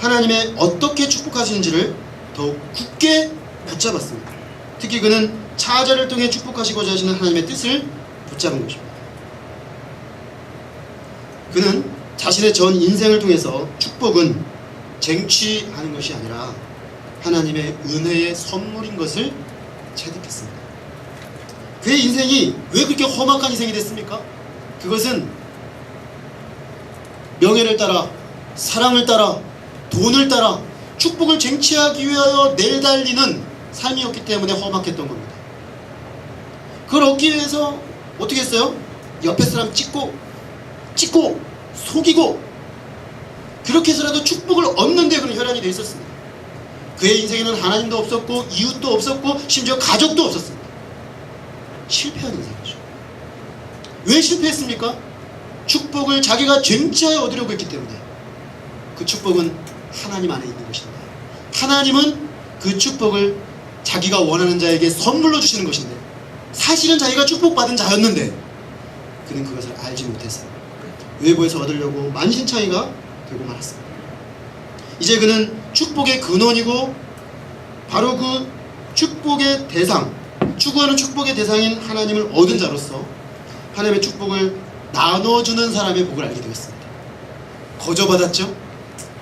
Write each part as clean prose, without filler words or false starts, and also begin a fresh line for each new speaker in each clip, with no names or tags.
하나님의 어떻게 축복하시는지를 더욱 굳게 붙잡았습니다. 특히 그는 차자를 통해 축복하시고자 하시는 하나님의 뜻을 붙잡은 것입니다. 그는 자신의 전 인생을 통해서 축복은 쟁취하는 것이 아니라 하나님의 은혜의 선물인 것을 체득했습니다. 그의 인생이 왜 그렇게 험악한 인생이 됐습니까? 그것은 명예를 따라, 사랑을 따라, 돈을 따라 축복을 쟁취하기 위하여 내달리는 삶이었기 때문에 험악했던 겁니다. 그걸 얻기 위해서 어떻게 했어요? 옆에 사람 찍고 속이고 그렇게 해서라도 축복을 얻는데 그런 혈안이 되어 있었습니다. 그의 인생에는 하나님도 없었고 이웃도 없었고 심지어 가족도 없었습니다. 실패한 인생이죠. 왜 실패했습니까? 축복을 자기가 쟁취하여 얻으려고 했기 때문에. 그 축복은 하나님 안에 있는 것인데, 하나님은 그 축복을 자기가 원하는 자에게 선물로 주시는 것인데, 사실은 자기가 축복받은 자였는데 그는 그것을 알지 못했어요. 외부에서 얻으려고 만신창이가 되고 말았습니다. 이제 그는 축복의 근원이고 바로 그 축복의 대상, 추구하는 축복의 대상인 하나님을 얻은 자로서 하나님의 축복을 나눠주는 사람의 복을 알게 되었습니다. 거저받았죠?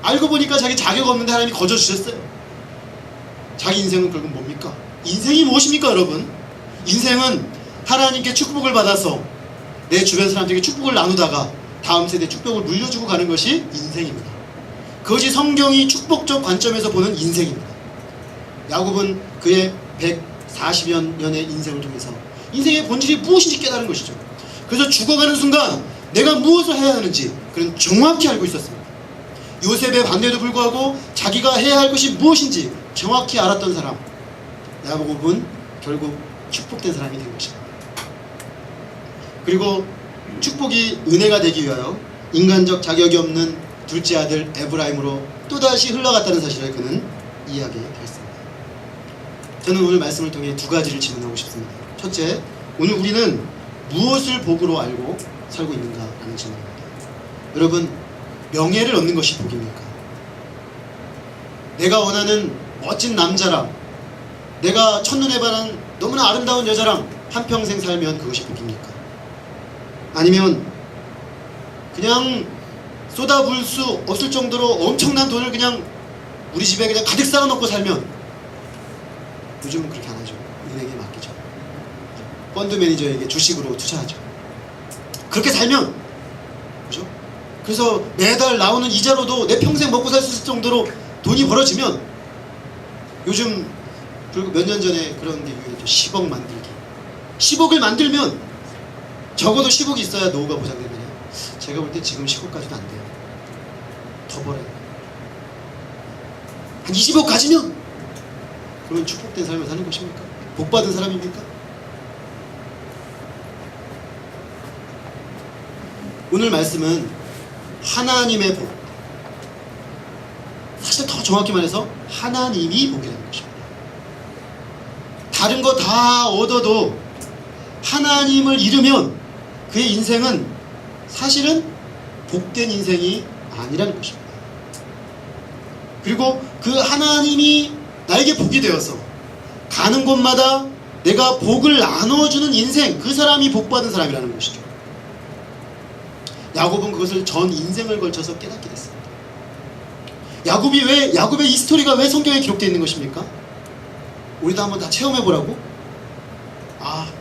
알고 보니까 자기 자격 없는데 하나님이 거저주셨어요. 자기 인생은 결국 뭡니까? 인생이 무엇입니까, 여러분? 인생은 하나님께 축복을 받아서 내 주변 사람들에게 축복을 나누다가 다음 세대에 축복을 물려주고 가는 것이 인생입니다. 그것이 성경이 축복적 관점에서 보는 인생입니다. 야곱은 그의 140여 년의 인생을 통해서 인생의 본질이 무엇인지 깨달은 것이죠. 그래서 죽어가는 순간 내가 무엇을 해야 하는지 그는 정확히 알고 있었습니다. 요셉의 반대에도 불구하고 자기가 해야 할 것이 무엇인지 정확히 알았던 사람, 야곱은 결국 축복된 사람이 된 것입니다. 그리고 축복이 은혜가 되기 위하여 인간적 자격이 없는 둘째 아들 에브라임으로 또다시 흘러갔다는 사실을 그는 이해하게 되었습니다. 저는 오늘 말씀을 통해 두 가지를 질문하고 싶습니다. 첫째, 오늘 우리는 무엇을 복으로 알고 살고 있는가 라는 질문입니다. 여러분, 명예를 얻는 것이 복입니까? 내가 원하는 멋진 남자랑, 내가 첫눈에 반한 너무나 아름다운 여자랑 한평생 살면 그것이 복입니까? 아니면 그냥 쏟아부을 수 없을 정도로 엄청난 돈을 그냥 우리 집에 그냥 가득 쌓아놓고 살면, 요즘은 그렇게 안 하죠. 은행에 맡기죠. 펀드 매니저에게 주식으로 투자하죠. 그렇게 살면, 그죠? 그래서 매달 나오는 이자로도 내 평생 먹고 살 수 있을 정도로 돈이 벌어지면, 요즘 몇 년 전에 그런 게 유행했죠. 10억 만들기. 10억을 만들면 적어도 10억이 있어야 노후가 보장되잖아요. 제가 볼 때 지금 10억까지도 안 돼요. 더 벌어요. 한 20억 가지면 그러면 축복된 삶을 사는 것입니까? 복받은 사람입니까? 오늘 말씀은 하나님의 복, 사실 더 정확히 말해서 하나님이 복이라는 것입니다. 다른 거 다 얻어도 하나님을 잃으면 그의 인생은 사실은 복된 인생이 아니라는 것입니다. 그리고 그 하나님이 나에게 복이 되어서 가는 곳마다 내가 복을 나눠주는 인생, 그 사람이 복받은 사람이라는 것이죠. 야곱은 그것을 전 인생을 걸쳐서 깨닫게 됐습니다. 야곱의 이 스토리가 왜 성경에 기록되어 있는 것입니까? 우리도 한번 다 체험해보라고?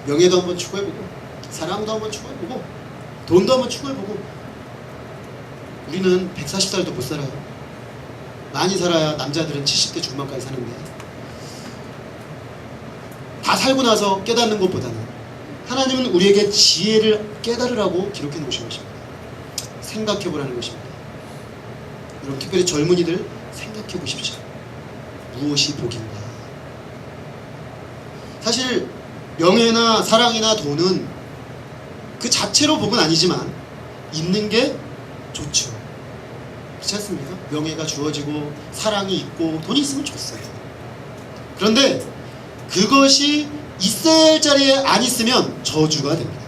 명예도 한번 추구해보고, 사랑도 한번 추구해보고, 돈도 한번 추구해보고. 우리는 140살도 못 살아요. 많이 살아야 남자들은 70대 중반까지 사는데, 다 살고 나서 깨닫는 것보다는 하나님은 우리에게 지혜를 깨달으라고 기록해 놓으신 것입니다. 생각해보라는 것입니다. 여러분, 특별히 젊은이들 생각해 보십시오. 무엇이 복인가? 사실 명예나 사랑이나 돈은 그 자체로 복은 아니지만 있는 게 좋죠. 그렇지 않습니까? 명예가 주어지고 사랑이 있고 돈이 있으면 좋어요. 그런데 그것이 있어야 할 자리에 안 있으면 저주가 됩니다.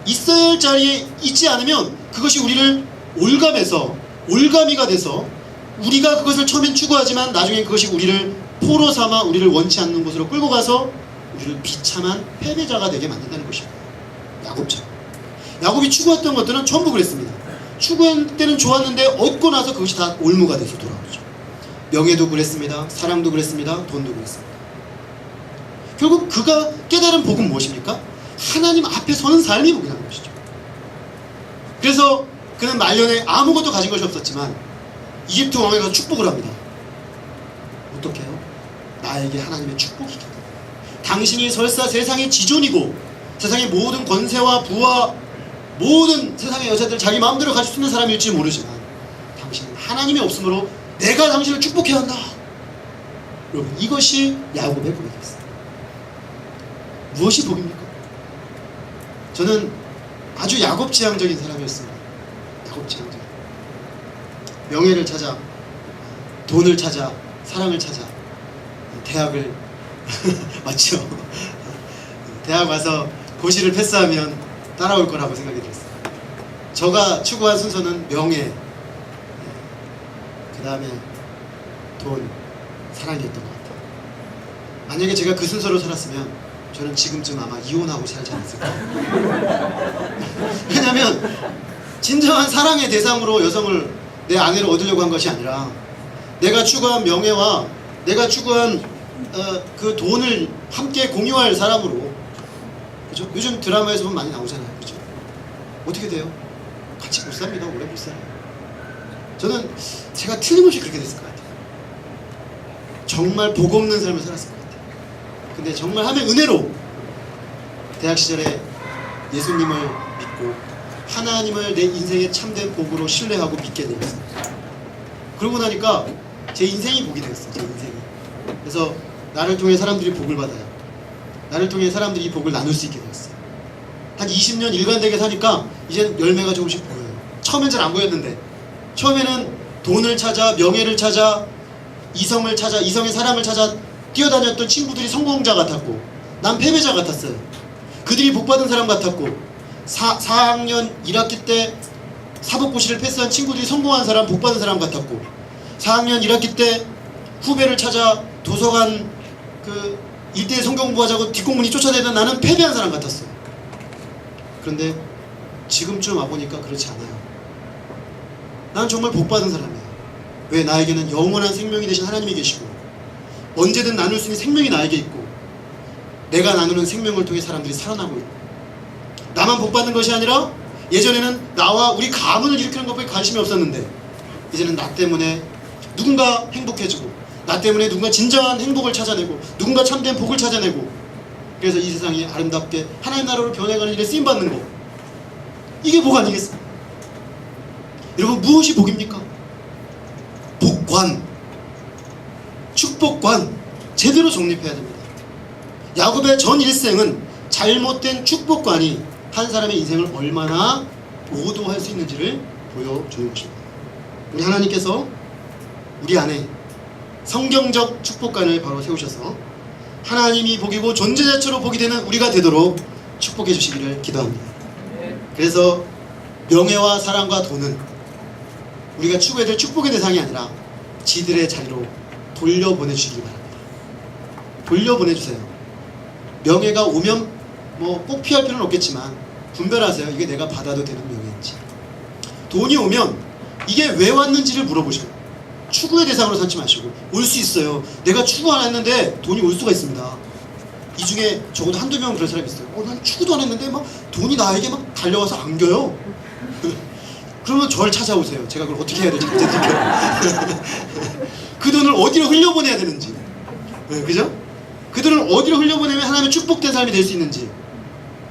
있어야 할 자리에 있지 않으면 그것이 우리를 올감해서 올가미가 돼서 우리가 그것을 처음엔 추구하지만 나중에 그것이 우리를 포로 삼아 우리를 원치 않는 곳으로 끌고 가서 우리를 비참한 패배자가 되게 만든다는 것입니다. 야곱처럼. 야곱이 추구했던 것들은 전부 그랬습니다. 추구할 때는 좋았는데 얻고 나서 그것이 다 올무가 돼서 돌아오죠. 명예도 그랬습니다. 사랑도 그랬습니다. 돈도 그랬습니다. 결국 그가 깨달은 복은 무엇입니까? 하나님 앞에 서는 삶이 복이라는 것이죠. 그래서 그는 말년에 아무것도 가진 것이 없었지만 이집트 왕에 가서 축복을 합니다. 어떻게 해요? 나에게 하나님의 축복이 있다. 당신이 설사 세상의 지존이고 세상의 모든 권세와 부와 모든 세상의 여자들 자기 마음대로 가질 수 있는 사람일지 모르지만 당신은 하나님이 없으므로 내가 당신을 축복해야 한다. 여러분, 이것이 야곱의 복이었습니다. 무엇이 복입니까? 저는 아주 야곱지향적인 사람이었습니다. 야곱지향적. 명예를 찾아, 돈을 찾아, 사랑을 찾아 대학을 맞죠? 대학 와서 고시를 패스하면 따라올 거라고 생각이 들었어요. 저가 추구한 순서는 명예, 그 다음에 돈, 사랑이었던 것 같아요. 만약에 제가 그 순서로 살았으면 저는 지금쯤 아마 이혼하고 살지 않았을까. 왜냐하면 진정한 사랑의 대상으로 여성을 내 아내를 얻으려고 한 것이 아니라 내가 추구한 명예와 내가 추구한 그 돈을 함께 공유할 사람으로, 그죠? 요즘 드라마에서 보면 많이 나오잖아요, 그죠? 어떻게 돼요? 같이 못 삽니다. 오래 못 살아요. 저는 제가 틀림없이 그렇게 됐을 것 같아요. 정말 복 없는 삶을 살았을 것 같아요. 근데 정말 하나님의 은혜로 대학 시절에 예수님을 믿고 하나님을 내 인생의 참된 복으로 신뢰하고 믿게 되었습니다. 그러고 나니까 제 인생이 복이 되었어요. 제 인생이. 그래서 나를 통해 사람들이 복을 받아요. 나를 통해 사람들이 이 복을 나눌 수 있게 되었어요. 한 20년 일관되게 사니까 이제는 열매가 조금씩 보여요. 처음엔 잘 안 보였는데, 처음에는 돈을 찾아, 명예를 찾아, 이성을 찾아, 이성의 사람을 찾아 뛰어다녔던 친구들이 성공자 같았고 난 패배자 같았어요. 그들이 복받은 사람 같았고 4학년 1학기 때 사법고시를 패스한 친구들이 성공한 사람, 복받은 사람 같았고 4학년 1학기 때 후배를 찾아 도서관 그 일대일 성경공부하자고 뒷공문이 쫓아내던 나는 패배한 사람 같았어요. 그런데 지금쯤 와보니까 그렇지 않아요. 난 정말 복받은 사람이에요. 왜? 나에게는 영원한 생명이 되신 하나님이 계시고 언제든 나눌 수 있는 생명이 나에게 있고 내가 나누는 생명을 통해 사람들이 살아나고 있고 나만 복받는 것이 아니라 예전에는 나와 우리 가문을 일으키는 것에 관심이 없었는데 이제는 나 때문에 누군가 행복해지고 나 때문에 누군가 진정한 행복을 찾아내고 누군가 참된 복을 찾아내고 그래서 이 세상이 아름답게 하나님 나라로 변해가는 일에 쓰임받는 것, 이게 복 아니겠습니까? 여러분, 무엇이 복입니까? 복관, 축복관, 제대로 정립해야 됩니다. 야곱의 전 일생은 잘못된 축복관이 한 사람의 인생을 얼마나 오도할 수 있는지를 보여주는 것입니다. 우리 하나님께서 우리 안에 성경적 축복관을 바로 세우셔서 하나님이 복이고 존재 자체로 복이 되는 우리가 되도록 축복해 주시기를 기도합니다. 그래서 명예와 사랑과 돈은 우리가 추구해야 될 축복의 대상이 아니라 지들의 자리로 돌려보내주시기 바랍니다. 돌려보내주세요. 명예가 오면 뭐 꼭 피할 필요는 없겠지만 분별하세요. 이게 내가 받아도 되는 명예인지. 돈이 오면 이게 왜 왔는지를 물어보셔요. 추구의 대상으로 삼지 마시고. 올 수 있어요. 내가 추구 안 했는데 돈이 올 수가 있습니다. 이 중에 적어도 한두 명 그런 사람이 있어요. 난 추구도 안 했는데 막 돈이 나에게 막 달려와서 안겨요. 그러면 저를 찾아오세요. 제가 그걸 어떻게 해야 될지 모르겠어요. 그 돈을 어디로 흘려보내야 되는지, 그죠? 그 돈을 어디로 흘려보내면 하나님의 축복된 삶이 될 수 있는지,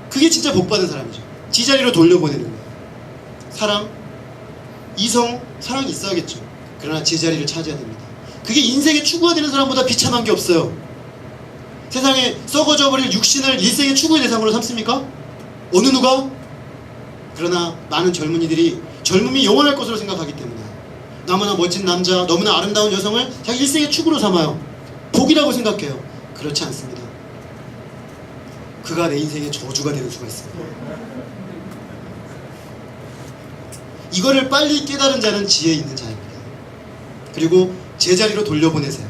그게 진짜 복받은 사람이죠. 지자리로 돌려보내는 거예요. 사랑, 이성, 사랑이 있어야겠죠. 그러나 제자리를 차지해야 됩니다. 그게 인생에 추구가 되는 사람보다 비참한 게 없어요. 세상에 썩어져 버릴 육신을 일생의 추구의 대상으로 삼습니까? 어느 누가? 그러나 많은 젊은이들이 젊음이 영원할 것으로 생각하기 때문에 너무나 멋진 남자, 너무나 아름다운 여성을 자기 일생의 축으로 삼아요. 복이라고 생각해요. 그렇지 않습니다. 그가 내 인생의 저주가 되는 수가 있습니다. 이거를 빨리 깨달은 자는 지혜 있는 자입니다. 그리고 제자리로 돌려보내세요.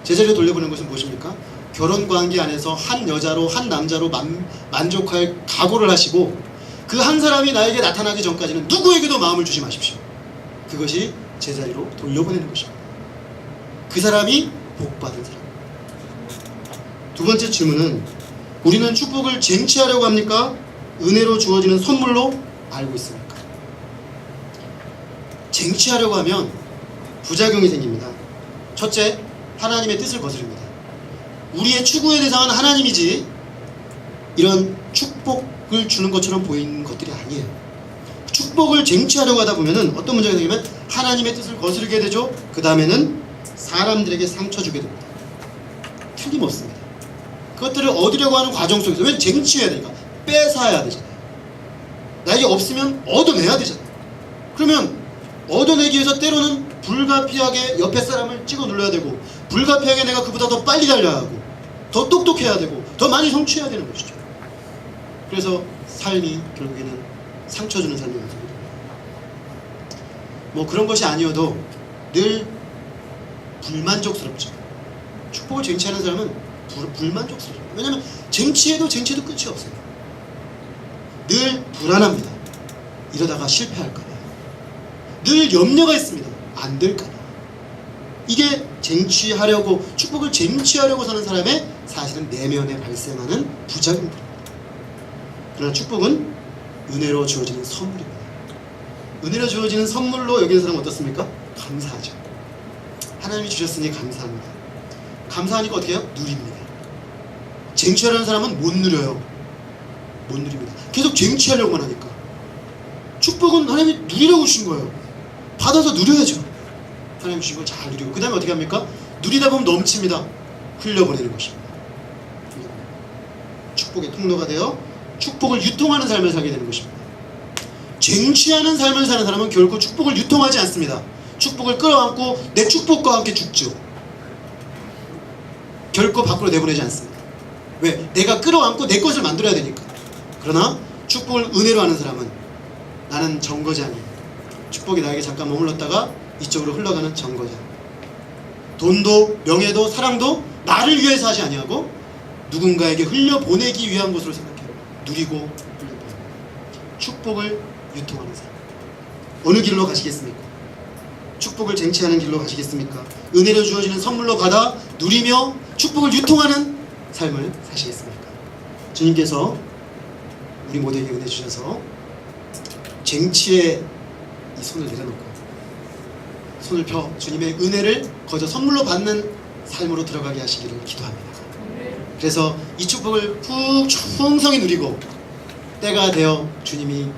제자리로 돌려보내는 것은 무엇입니까? 결혼 관계 안에서 한 여자로 한 남자로 만족할 각오를 하시고 그 한 사람이 나에게 나타나기 전까지는 누구에게도 마음을 주지 마십시오. 그것이 제자리로 돌려보내는 것입니다. 그 사람이 복받은 사람. 두 번째 질문은 우리는 축복을 쟁취하려고 합니까? 은혜로 주어지는 선물로 알고 있습니까? 쟁취하려고 하면 부작용이 생깁니다. 첫째, 하나님의 뜻을 거스릅니다. 우리의 추구의 대상은 하나님이지 이런 축복을 주는 것처럼 보이는 것들이 아니에요. 축복을 쟁취하려고 하다 보면은 어떤 문제가 생기면 하나님의 뜻을 거스르게 되죠. 그 다음에는 사람들에게 상처 주게 됩니다. 틀림없습니다. 그것들을 얻으려고 하는 과정 속에서 왜 쟁취해야 되니까 뺏어야 되잖아요. 나에게 없으면 얻어내야 되잖아요. 그러면 얻어내기 위해서 때로는 불가피하게 옆에 사람을 찍어 눌러야 되고 불가피하게 내가 그보다 더 빨리 달려야 하고 더 똑똑해야 되고 더 많이 성취해야 되는 것이죠. 그래서 삶이 결국에는 상처 주는 삶이 되는 뭐 그런 것이 아니어도 늘 불만족스럽죠. 축복을 쟁취하는 사람은 불만족스럽죠. 왜냐하면 쟁취해도 끝이 없어요. 늘 불안합니다. 이러다가 실패할까봐. 늘 염려가 있습니다. 안 될까봐. 이게 쟁취하려고 축복을 쟁취하려고 사는 사람의 사실은 내면에 발생하는 부작용입니다. 그러나 축복은 은혜로 주어지는 선물입니다. 은혜로 주어지는 선물로 여기는 사람은 어떻습니까? 감사하죠. 하나님이 주셨으니 감사합니다. 감사하니까 어떻게 해요? 누립니다. 쟁취하려는 사람은 못 누려요. 못 누립니다. 계속 쟁취하려고만 하니까. 축복은 하나님이 누리려고 주신 거예요. 받아서 누려야죠. 하나님 주신 걸 잘 누리고 그 다음에 어떻게 합니까? 누리다 보면 넘칩니다. 흘려보내는 것입니다. 축복의 통로가 되어 축복을 유통하는 삶을 살게 되는 것입니다. 쟁취하는 삶을 사는 사람은 결코 축복을 유통하지 않습니다. 축복을 끌어안고 내 축복과 함께 죽죠. 결코 밖으로 내보내지 않습니다. 왜? 내가 끌어안고 내 것을 만들어야 되니까. 그러나 축복을 은혜로 하는 사람은 나는 정거장이 축복이 나에게 잠깐 머물렀다가 이쪽으로 흘러가는 정거장. 돈도 명예도 사랑도 나를 위해서 하지 아니하고 누군가에게 흘려보내기 위한 것으로 생각해요. 누리고 흘려보내고. 축복을 유통하는 사람. 어느 길로 가시겠습니까? 축복을 쟁취하는 길로 가시겠습니까? 은혜로 주어지는 선물로 받아 누리며 축복을 유통하는 삶을 사시겠습니까? 주님께서 우리 모두에게 은혜 주셔서 쟁취에 이 손을 내려놓고 손을 펴 주님의 은혜를 거저 선물로 받는 삶으로 들어가게 하시기를 기도합니다. 그래서 이 축복을 푹 충성히 누리고 때가 되어 주님이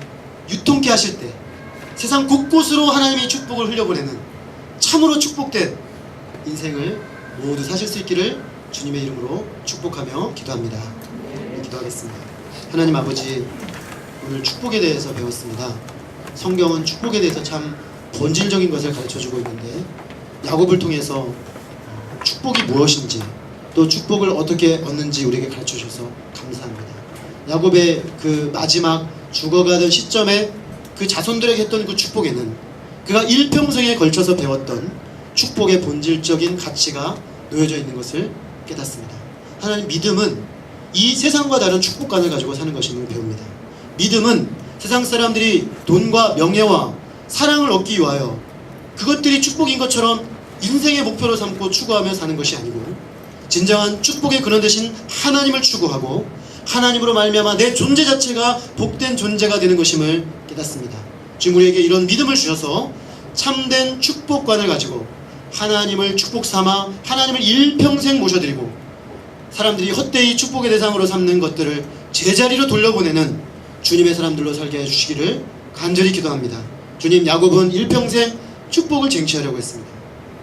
유통케 하실 때 세상 곳곳으로 하나님의 축복을 흘려보내는 참으로 축복된 인생을 모두 사실 수 있기를 주님의 이름으로 축복하며 기도합니다. 기도하겠습니다. 하나님 아버지, 오늘 축복에 대해서 배웠습니다. 성경은 축복에 대해서 참 본질적인 것을 가르쳐주고 있는데 야곱을 통해서 축복이 무엇인지 또 축복을 어떻게 얻는지 우리에게 가르쳐주셔서 감사합니다. 야곱의 그 마지막 죽어가던 시점에 그 자손들에게 했던 그 축복에는 그가 일평생에 걸쳐서 배웠던 축복의 본질적인 가치가 놓여져 있는 것을 깨닫습니다. 하나님, 믿음은 이 세상과 다른 축복관을 가지고 사는 것임을 배웁니다. 믿음은 세상 사람들이 돈과 명예와 사랑을 얻기 위하여 그것들이 축복인 것처럼 인생의 목표로 삼고 추구하며 사는 것이 아니고 진정한 축복의 근원 되신 하나님을 추구하고 하나님으로 말미암아 내 존재 자체가 복된 존재가 되는 것임을 깨닫습니다. 지금 우리에게 이런 믿음을 주셔서 참된 축복관을 가지고 하나님을 축복 삼아 하나님을 일평생 모셔드리고 사람들이 헛되이 축복의 대상으로 삼는 것들을 제자리로 돌려보내는 주님의 사람들로 살게 해주시기를 간절히 기도합니다. 주님, 야곱은 일평생 축복을 쟁취하려고 했습니다.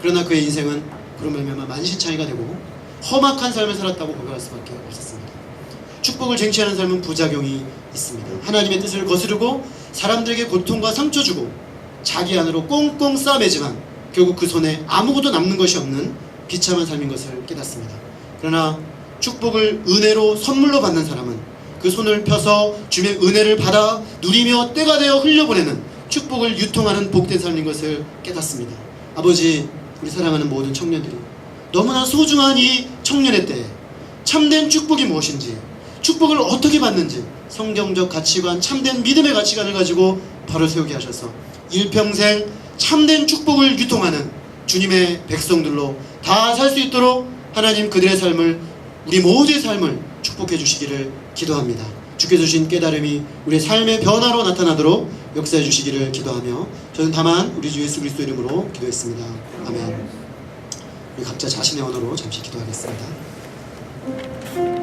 그러나 그의 인생은 그런 말미암아 만신창이가 되고 험악한 삶을 살았다고 고백할 수밖에 없었습니다. 축복을 쟁취하는 삶은 부작용이 있습니다. 하나님의 뜻을 거스르고 사람들에게 고통과 상처 주고 자기 안으로 꽁꽁 싸매지만 결국 그 손에 아무것도 남는 것이 없는 비참한 삶인 것을 깨닫습니다. 그러나 축복을 은혜로 선물로 받는 사람은 그 손을 펴서 주님의 은혜를 받아 누리며 때가 되어 흘려보내는 축복을 유통하는 복된 삶인 것을 깨닫습니다. 아버지, 우리 사랑하는 모든 청년들이 너무나 소중한 이 청년의 때에 참된 축복이 무엇인지, 축복을 어떻게 받는지 성경적 가치관, 참된 믿음의 가치관을 가지고 바로 세우게 하셔서 일평생 참된 축복을 유통하는 주님의 백성들로 다 살 수 있도록 하나님 그들의 삶을, 우리 모두의 삶을 축복해 주시기를 기도합니다. 주께서 주신 깨달음이 우리의 삶의 변화로 나타나도록 역사해 주시기를 기도하며, 저는 다만 우리 주 예수 그리스도 이름으로 기도했습니다. 아멘. 우리 각자 자신의 언어로 잠시 기도하겠습니다.